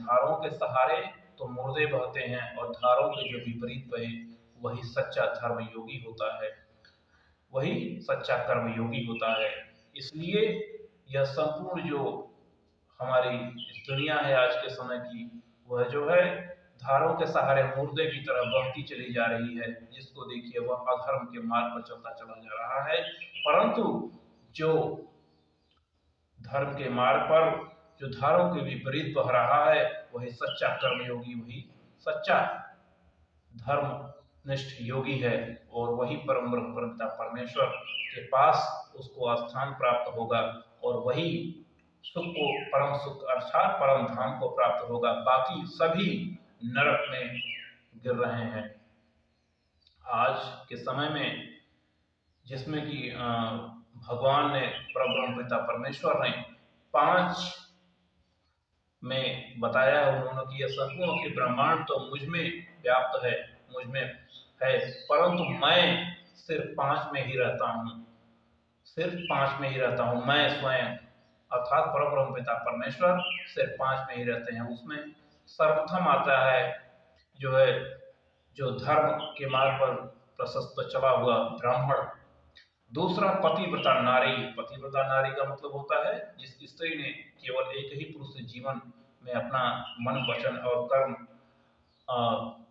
धारों के सहारे तो मुर्दे बहते हैं, और धारों के जो विपरीत बहे वही सच्चा धर्म योगी होता है, वही सच्चा कर्मयोगी होता है। इसलिए यह संपूर्ण जो हमारी इस दुनिया है आज के समय की, वह जो है धारों के सहारे मुर्दे की तरह बहती चली जा रही है, जिसको देखिए वह अधर्म के मार्ग पर चलता चला जा रहा है। परंतु जो धर्म के मार्ग पर जो धारों के विपरीत बह रहा है, वही सच्चा कर्मयोगी, वही सच्चा धर्मनिष्ठ योगी है, और वही परम ब्रह्म पिता परमेश्वर के पास उसको स्थान प्राप्त होगा, और वही सुख को, परम सुख अर्थात परम धाम को प्राप्त होगा। बाकी सभी नरक में गिर रहे हैं। आज के समय में जिसमें कि भगवान ने, परम पिता परमेश्वर ने 5 में बताया उन्होंने कि यह संपूर्ण के ब्रह्मांड तो मुझ में व्याप्त है, मुझ में है, परंतु मैं सिर्फ 5 में ही रहता हूँ, सिर्फ 5 में ही रहता हूँ। मैं स्वयं अर्थात परम पिता परमेश्वर सिर्फ 5 में ही रहते हैं। उसमें सर्वप्रथम आता है जो है, जो धर्म के मार्ग पर प्रशस्त चला हुआ ब्राह्मण। दूसरा पतिव्रता नारी। पतिव्रता नारी का मतलब होता है जिस स्त्री ने केवल एक ही पुरुष से जीवन में अपना मन, वचन और कर्म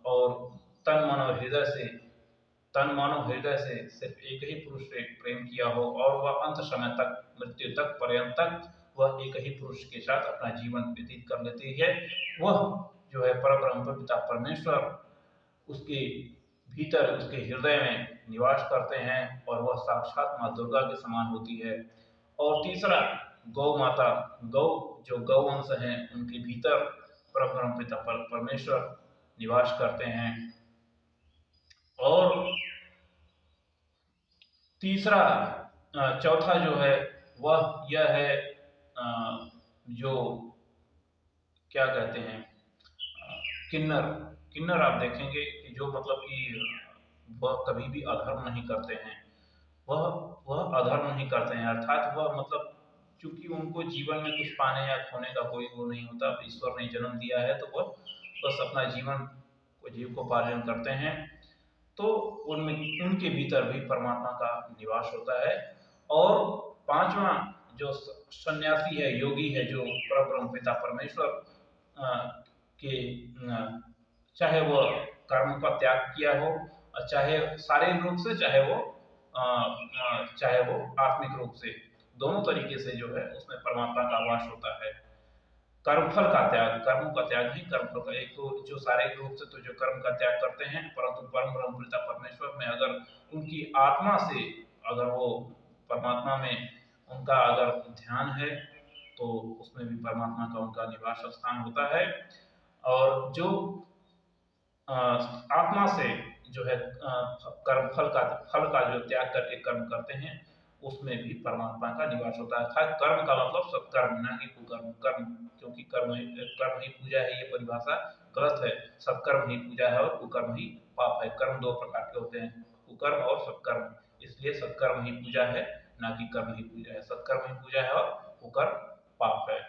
और तन मन और हृदय से सिर्फ एक ही पुरुष से प्रेम किया हो, और वह अंत समय तक, मृत्यु तक, पर्यंत तक वह एक ही पुरुष के साथ अपना जीवन व्यतीत कर लेती है। वह जो है परब्रह्म पिता परमेश्वर उसके भीतर, उसके हृदय में निवास करते हैं, और वह साक्षात माँ दुर्गा के समान होती है। और तीसरा गौ माता, गौ जो गौवंश हैं उनके भीतर परब्रह्म पिता परमेश्वर निवास करते हैं। और तीसरा चौथा जो है वह यह है, जो क्या कहते हैं, किन्नर। किन्नर आप देखेंगे कि जो मतलब कि वह कभी भी अधर्म नहीं करते हैं, वह अधर्म नहीं करते हैं, अर्थात वह मतलब चूंकि उनको जीवन में कुछ पाने या खोने का कोई वो नहीं होता, ईश्वर ने जन्म दिया है तो वह बस अपना जीवन को जीविकोपार्जन करते हैं। तो उनमें, उनके भीतर भी परमात्मा का निवास होता है। और 5वां जो सन्यासी है, योगी है, जो परब्रह्म पिता परमेश्वर के चाहे वो कर्म का त्याग किया हो, चाहे शारीरिक रूप से, चाहे वो आत्मिक रूप से, दोनों तरीके से जो है उसमें परमात्मा का वास होता है। कर्मफल का त्याग, कर्मों का त्याग नहीं, कर्मफल का। एक तो जो शारीरिक रूप से तो जो कर्म का त्याग करते हैं, परंतु परम ब्रह्म पिता परमेश्वर में अगर उनकी आत्मा से, अगर वो परमात्मा में उनका अगर ध्यान है, तो उसमें भी परमात्मा का उनका निवास स्थान होता है। और जो आत्मा से जो है कर्म फल का जो त्याग करके कर्म करते हैं, उसमें भी परमात्मा का निवास होता है। अर्थात कर्म का मतलब सत्कर्म, न कि कुकर्म। कर्म, क्योंकि कर्म ही पूजा है, ये परिभाषा गलत है। सत्कर्म ही पूजा है और कुकर्म ही पाप है। कर्म 2 प्रकार के होते हैं, कुकर्म और सत्कर्म। इसलिए सत्कर्म ही पूजा है, न कि कर्म ही पूजा है। सत्कर्म ही पूजा है और कुकर्म पाप है।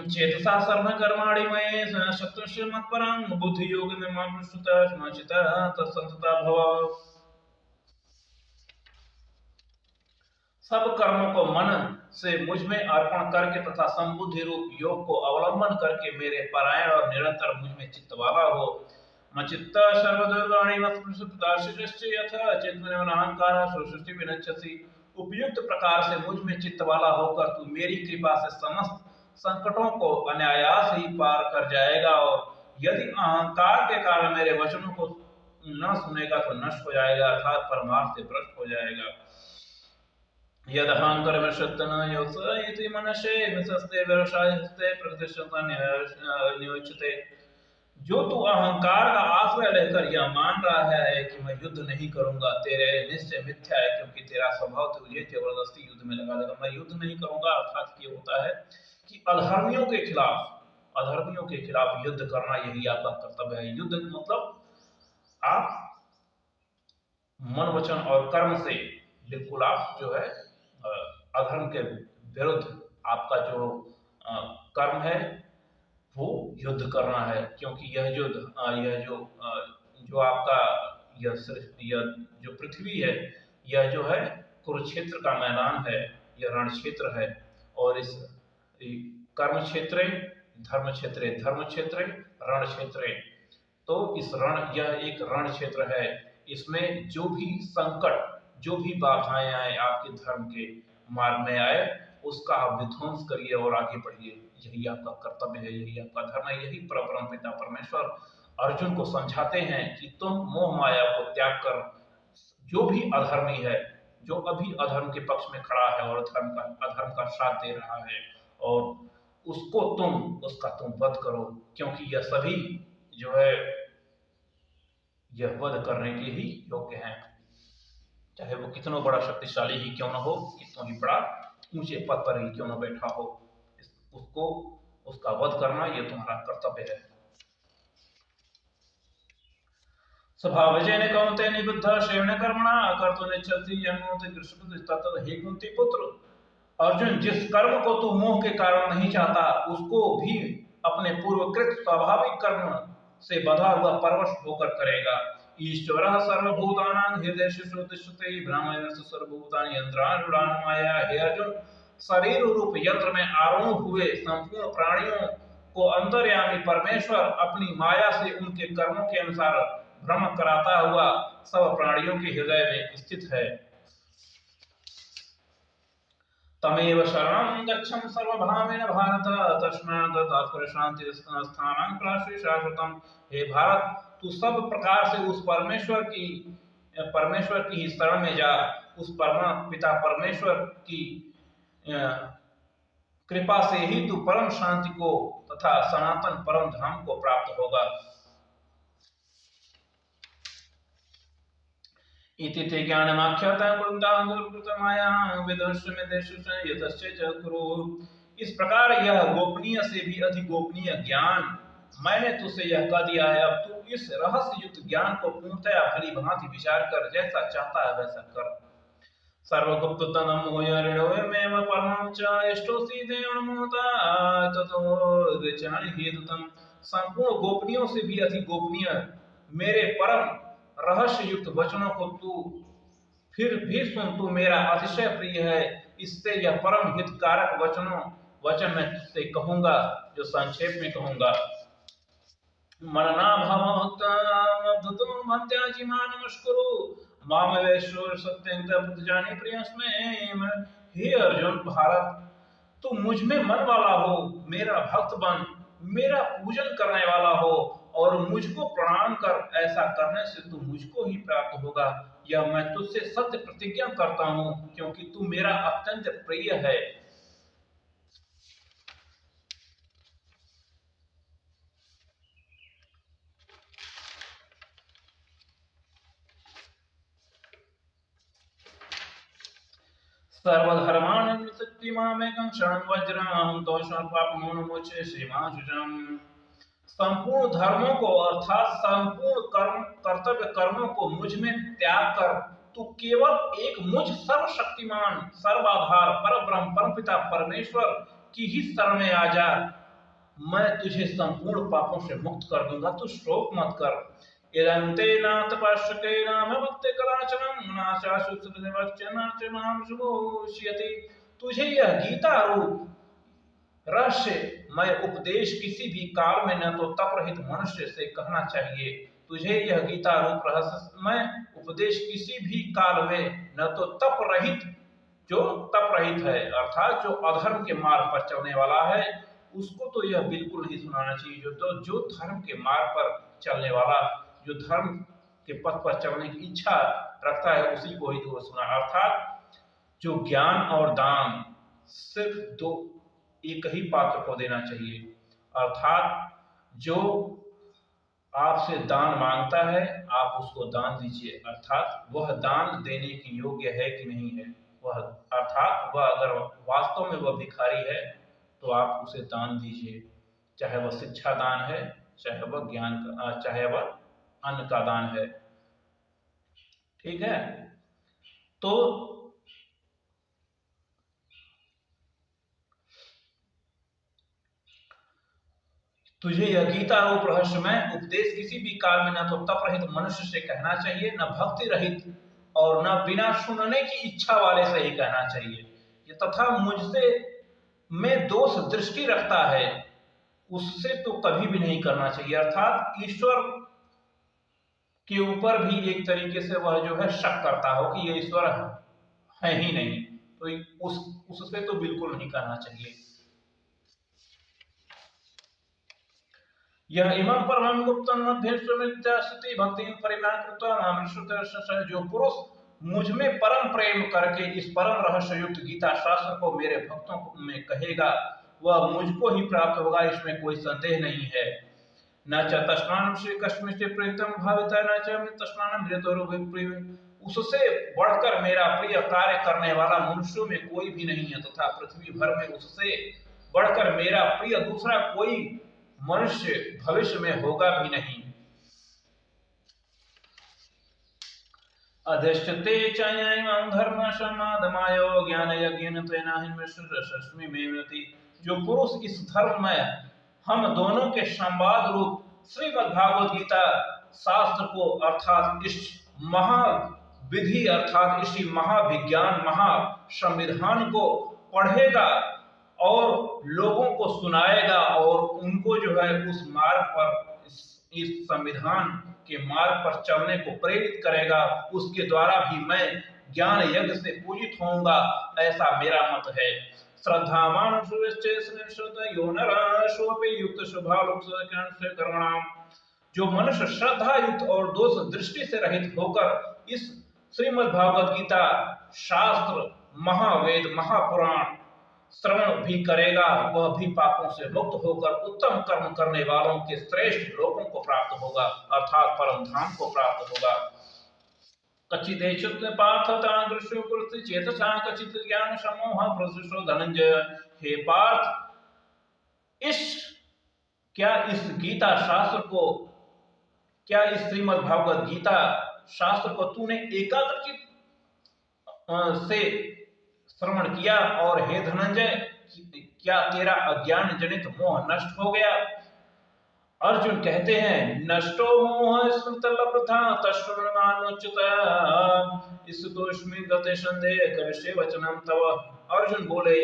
चेतसा सर्व कर्माणि मयि शक्तस्य मत्परं बुद्धि योग में तत्संतता भव। सब कर्मों को मन से मुझ में अर्पण करके तथा संबुद्धि रूप योग को अवलंबन करके मेरे परायण और निरंतर मुझ में चित्त वाला हो। मचित्त सर्वदुर्गाणि यथा चित्तमन अहंकार सृष्टि विनश्यसि। उपयुक्त प्रकार से मुझ में चित्त वाला होकर तू मेरी कृपा से समस्त संकटों को अनायास ही पार कर जाएगा, और यदि अहंकार के कारण मेरे वचनों को न सुनेगा तो नष्ट हो जाएगा, अर्थात परमार्थ से भ्रष्ट हो जाएगा। यद अहंकार विषत्तन मनसे विसस्ते व्यवसायस्ते प्रतिष्ठता नियोच्यते। जो तू अहंकार का आश्रय लेकर यह मान रहा है कि मैं युद्ध नहीं करूंगा, तेरे निश्चय मिथ्या है, क्योंकि तेरा स्वभाव तुझे जबरदस्ती युद्ध में लगा देगा। मैं युद्ध नहीं करूंगा, अर्थात ये होता है कि अधर्मियों के खिलाफ युद्ध करना, यही आपका कर्तव्य है। युद्ध मतलब आप मन, वचन और कर्म से बिल्कुल आप जो है अधर्म के विरुद्ध आपका जो कर्म है वो युद्ध करना है, क्योंकि यह जो आपका यह जो पृथ्वी है, यह जो है कुरुक्षेत्र का मैदान है, यह रण क्षेत्र है। और इस कर्म क्षेत्र धर्म क्षेत्र, धर्म क्षेत्र रण क्षेत्र, तो इस यह एक रण क्षेत्र है। इसमें जो भी संकट, जो भी बाधाएं आए आपके धर्म के मार्ग में आए, उसका आप विध्वंस करिए और आगे बढ़िए। यही आपका कर्तव्य है, यही आपका धर्म है। यही परम पिता परमेश्वर अर्जुन को समझाते हैं कि तुम मोह माया को त्याग कर, जो भी अधर्मी है, जो अभी अधर्म के पक्ष में खड़ा है और अधर्म का साथ दे रहा है, और उसका तुम वध करो, क्योंकि यह सभी जो है यह वध करने के ही योग्य हैं। चाहे वो कितना बड़ा शक्तिशाली ही क्यों न हो, कितना ही बड़ा ऊंचे पद पर ही क्यों न बैठा हो, उसका वध करना यह तुम्हारा कर्तव्य है। स्वभावजेन कौन्तेय निबद्धः श्रेयेण कर्मणा अकर्तुं नेच्छति यन्नोति कृष्णपति तत्तद् हे कुंती पुत्र। अर्जुन, जिस कर्म को तू मोह के कारण नहीं चाहता, उसको भी अपने पूर्वकृत स्वाभाविक कर्म से बधा हुआ परवश होकर करेगा। ईश्वरः सर्वभूतानां हृदयेषु तिष्ठति ब्रह्मणः सर्वभूतानि यन्त्रारूढान् माया। हे अर्जुन, शरीर रूप यंत्र में आरूढ़ हुए संपूर्ण प्राणियों को अंतर्यामी परमेश्वर अपनी माया से उनके कर्मों के अनुसार भ्रम कराता हुआ सब प्राणियों के हृदय में स्थित है। तमेव शरणं गच्छं सर्वभावेन भारत, तस्मात् तत्पर शांति स्थानं प्राश्रय शाश्वतम्। हे भारत, तू सब प्रकार से उस परमेश्वर की ही शरण में जा। उस परम पिता परमेश्वर की कृपा से ही तू परम शांति को तथा सनातन परम धाम को प्राप्त होगा। इति ते ज्ञानमाख्यातं कुरुतां दुर्कृतमायां विदुषमें देशुषं यतश्च च कुरु। इस प्रकार यह गोपनीय से भी अधिक गोपनीय ज्ञान मैंने तुझसे यह कह दिया है। अब तू इस रहस्य युक्त ज्ञान को पूर्णतया भली भांति विचार कर, जैसा चाहता है वैसा कर। सर्वगुप्त तनम होयमेव परमं च इष्टोसि देवमुता ततो विचारि हेतुतम। संपूर्ण गोपनीयों से भी अधिक गोपनीय मेरे परम रहस्य युक्त वचनों को तू फिर भी सुन। तू मेरा अतिशय प्रिय है, इससे यह परम हितकारक वचन मैं तुझसे कहूंगा, जो संक्षेप में कहूंगा। मनना भवतो मत्याजिमान नमस्कुरु मामवेश्वर सत्यं जाने प्रियस्मे। हे अर्जुन, भारत, तू मुझ में मन वाला हो, मेरा भक्त बन, मेरा पूजन करने वाला हो और मुझको प्रणाम कर। ऐसा करने से तू मुझको ही प्राप्त होगा, यह मैं तुझसे सत्य प्रतिज्ञा करता हूं, क्योंकि तू मेरा अत्यंत प्रिय है। सर्वधर्मान् नित्यं मामेकं शरणं व्रज तोषं पापमोनुमोचे श्रीमाशुचम्। संपूर्ण धर्मों को अर्थात संपूर्ण कर्तव्य कर्मों को मुझ में त्याग कर तू केवल एक मुझ सर्वशक्तिमान सर्वाधार परब्रह्म परमपिता परमेश्वर की ही शरण में आ जा। मैं तुझे संपूर्ण पापों से मुक्त कर दूंगा, तू शोक मत कर। इदंते नाथ पश्यते नाम भक्ति कदाचनम नाशाश्वत वच्चनाच माम शुभोष्यति। तुझे यह गीता रूप रहस्य मैं उपदेश किसी भी काल में न तो तप रहित मनुष्य से कहना चाहिए। तुझे यह गीता रूप रहस्य मैं उपदेश किसी भी काल में न तो तप रहित है, अर्थात जो अधर्म के मार्ग पर चलने वाला है, उसको तो यह बिल्कुल नहीं सुनाना चाहिए। जो धर्म के मार्ग पर चलने वाला, जो धर्म के पथ पर चलने की इच्छा रखता है, उसी को ही तो सुना। अर्थात जो ज्ञान और दान सिर्फ एक ही पात्र को देना चाहिए। अर्थात जो आपसे दान मांगता है, आप उसको दान दीजिए। अर्थात वह दान देने की योग्य है कि नहीं है, अर्थात वह अगर वास्तव में वह भिखारी है तो आप उसे दान दीजिए। चाहे वह शिक्षा दान है, चाहे वह ज्ञान का, चाहे वह अन्न का दान है। ठीक है, तो तुझे यह गीता रूप रहस्यमय उपदेश किसी भी काल में न तो तप रहित मनुष्य से कहना चाहिए, न भक्ति रहित और न बिना सुनने की इच्छा वाले से ही कहना चाहिए। ये तथा मुझसे में दोष दृष्टि रखता है उससे तो कभी भी नहीं करना चाहिए। अर्थात ईश्वर के ऊपर भी एक तरीके से वह जो है शक करता हो कि ये ईश्वर है ही नहीं, तो उससे तो बिल्कुल नहीं करना चाहिए। यह इमं परमं गुप्तम मध्यस्थिति भक्ति परिमाण कृत्वा जो पुरुष मुझ में परम प्रेम करके इस परम रहस्य युक्त गीता शास्त्र को मेरे भक्तों में कहेगा वह मुझको ही प्राप्त होगा, इसमें कोई संदेह नहीं है। न च तस्मानं श्री कस्मिंश्चित् प्रीतम भाविता न च तस्मानं प्रिय, उससे बढ़कर मेरा प्रिय कार्य करने वाला मनुष्यों में कोई भी नहीं है तथा पृथ्वी भर में उससे बढ़कर मेरा प्रिय दूसरा कोई मनुष्य भविष्य में होगा भी नहीं। अधिष्ठते चयं धर्म समाधमायो ज्ञान यज्ञेन तेनाहिन्मेषरश्मि मेवति, जो पुरुष इस धर्म में हम दोनों के संवाद रूप श्रीमद् भागवत गीता शास्त्र को अर्थात इस महाविधि अर्थात इसी महाविज्ञान महासंविधान को पढ़ेगा और लोगों को सुनाएगा और उनको जो है उस मार्ग पर इस संविधान के मार्ग पर चलने को प्रेरित करेगा, उसके द्वारा भी मैं ज्ञान यज्ञ से पूजित होऊंगा, ऐसा मेरा मत है। श्रद्धावान जो मनुष्य श्रद्धा युक्त और दोष दृष्टि से रहित होकर इस श्रीमद् भागवत गीता शास्त्र महावेद महापुराण श्रवण भी करेगा वह भी पापों से मुक्त होकर उत्तम कर्म करने वालों के श्रेष्ठ लोगों को प्राप्त होगा अर्थात परम धाम को प्राप्त होगा। कच्चिदेषुत पार्थता दृश्यो कृति चेतसा कच्चित् ज्ञान समोह प्रसृष्टो धनंजय। हे पार्थ, क्या इस गीता शास्त्र को क्या इस श्रीमद् भागवत गीता शास्त्र को तूने एकाग्रचित से श्रवण किया और हे धनंजय क्या तेरा अज्ञान जनित मोह नष्ट हो गया। अर्जुन कहते हैं नष्टो मोह स्मृतलब्धा तस्मान्नुच्यत इसतोष्मि गते संदेह करिष्ये वचनम तव। अर्जुन बोले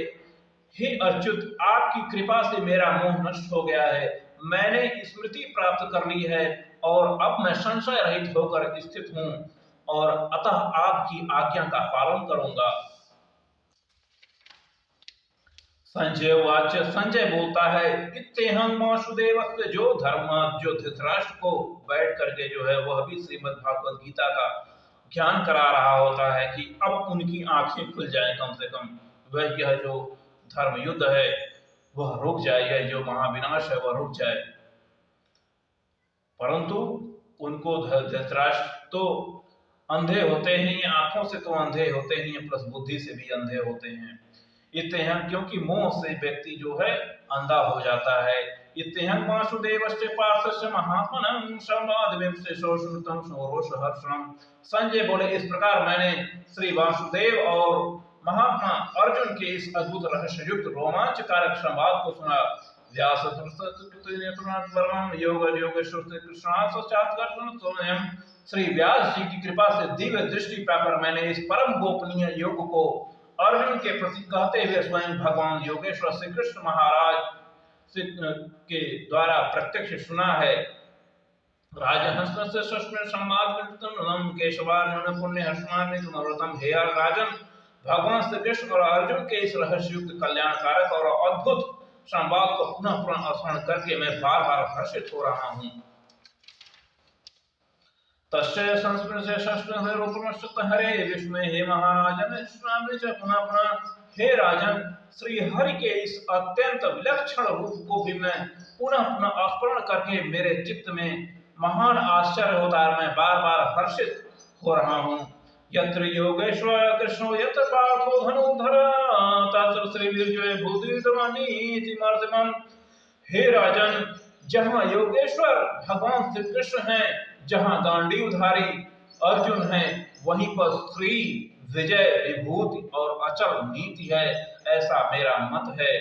हे अच्युत, आपकी कृपा से मेरा मोह नष्ट हो गया है, मैंने स्मृति प्राप्त कर ली है और अब मैं संशय रहित होकर स्थित हूँ और अतः आपकी आज्ञा का पालन करूंगा। संजय वाच, संजय बोलता है इत्यहं वासुदेवस्य, जो धर्म जो धृतराष्ट्र को बैठ करके जो है वह भी श्रीमद् भागवत गीता का ज्ञान करा रहा होता है कि अब उनकी आंखें खुल जाए, कम से कम वह यह जो धर्म युद्ध है वह रुक जाए, यह जो महाविनाश है वह रुक जाए। परंतु उनको धृतराष्ट्र तो अंधे होते ही, आंखों से तो अंधे होते ही प्लस बुद्धि से भी अंधे होते हैं। इत्यहं, क्योंकि मोह से व्यक्ति जो है अंधा हो जाता है। इत्यहं वासुदेवस्य पार्थस्य महात्मनं संवादमेवशेषो श्रुतं सौरोष हर्षणं। संजय बोले इस प्रकार मैंने श्री वासुदेव और महात्मा अर्जुन के इस अद्भुत रहस्य युक्त रोमांचकारक संवाद को सुना। व्यास श्री व्यास जी की कृपा से दिव्य दृष्टि पाकर मैंने इस परम गोपनीय योग को अर्जुन के प्रति कहते हुए स्वयं भगवान योगेश्वर श्री कृष्ण महाराज के द्वारा प्रत्यक्ष सुना है। राजहंसस्य सस्मिन् संवादं केशवार्जुन पुण्य हर्षमान्वितम। हे राजन, भगवान श्री कृष्ण और अर्जुन के इस रहस्य युक्त कल्याणकारक और अद्भुत संवाद को पुनः पुनः स्मरण करके मैं बार बार हर्षित हो रहा हूँ। तस्य संस्मृत्य शस्त्र रूपमश्च हरे विस्मय। हे महाराजन, पुनः पुनः हे राजन, श्री हरि के इस अत्यंत विलक्षण रूप को भी मैं पुनः पुनः स्मरण करके मेरे चित्त में महान आश्चर्य होता है, मैं बार बार हर्षित हो रहा हूँ। यत्र योगेश्वर कृष्णो यत्र पार्थो धनुर्धर तत्र श्री विजय भूतितमनीति मर्दमम्। हे राजन, जहाँ योगेश्वर भगवान श्री कृष्ण हैं, जहाँ गांडीवधारी अर्जुन है, वहीं पर श्री विजय विभूति और अचल नीति है, ऐसा मेरा मत है।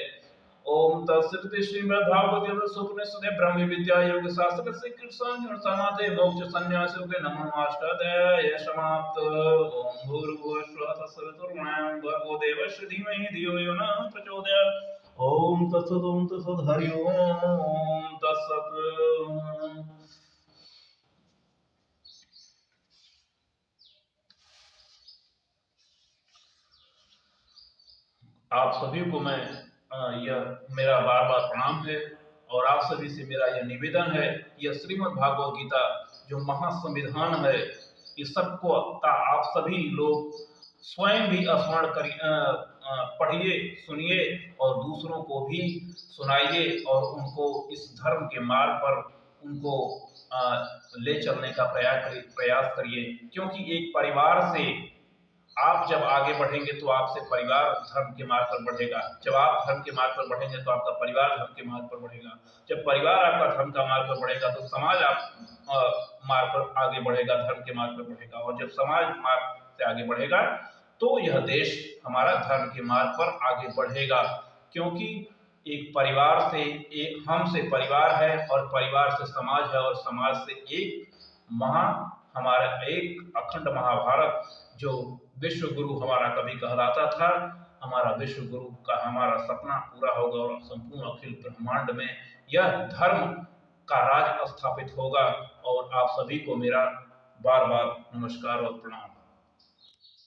ओम तत्सत श्रीमद्भागवते सुपनिषदे ब्रह्म विद्या योग शास्त्र श्री कृष्ण समाधि मोक्ष संन्यास योगे नमो अष्टाध्याय समाप्त। ओम भूर्भुवः स्वः तत्सवितुर्वरेण्यं भर्गो देवस्य धीमहि धियो यो न प्रचोदयात्। ओम तत्सत् हरि ओम तत्सत्। आप सभी को मैं यह मेरा बार बार प्रणाम है और आप सभी से मेरा यह निवेदन है, यह श्रीमद् भागवत गीता जो महासंविधान है, इस सबको आप सभी लोग स्वयं भी स्मरण करिए, पढ़िए, सुनिए और दूसरों को भी सुनाइए और उनको इस धर्म के मार्ग पर उनको ले चलने का प्रयास करिए। क्योंकि एक परिवार से आप जब आगे बढ़ेंगे तो आपसे परिवार धर्म के मार्ग पर बढ़ेगा। जब आप धर्म के मार्ग पर बढ़ेंगे तो आपका परिवार धर्म के मार्ग पर बढ़ेगा। जब परिवार आपका धर्म का मार्ग पर बढ़ेगा तो समाज आप मार्ग पर आगे बढ़ेगा, धर्म के मार्ग पर बढ़ेगा। और जब समाज मार्ग से आगे बढ़ेगा तो यह देश हमारा धर्म के मार्ग पर आगे बढ़ेगा। क्योंकि एक परिवार से एक हम से परिवार है और परिवार से समाज है और समाज से एक हमारा एक अखंड महाभारत जो विश्व गुरु हमारा कभी कहलाता था, हमारा विश्व गुरु का हमारा सपना पूरा होगा और संपूर्ण अखिल ब्रह्मांड में यह धर्म का राज स्थापित होगा। और आप सभी को मेरा बार बार नमस्कार और प्रणाम।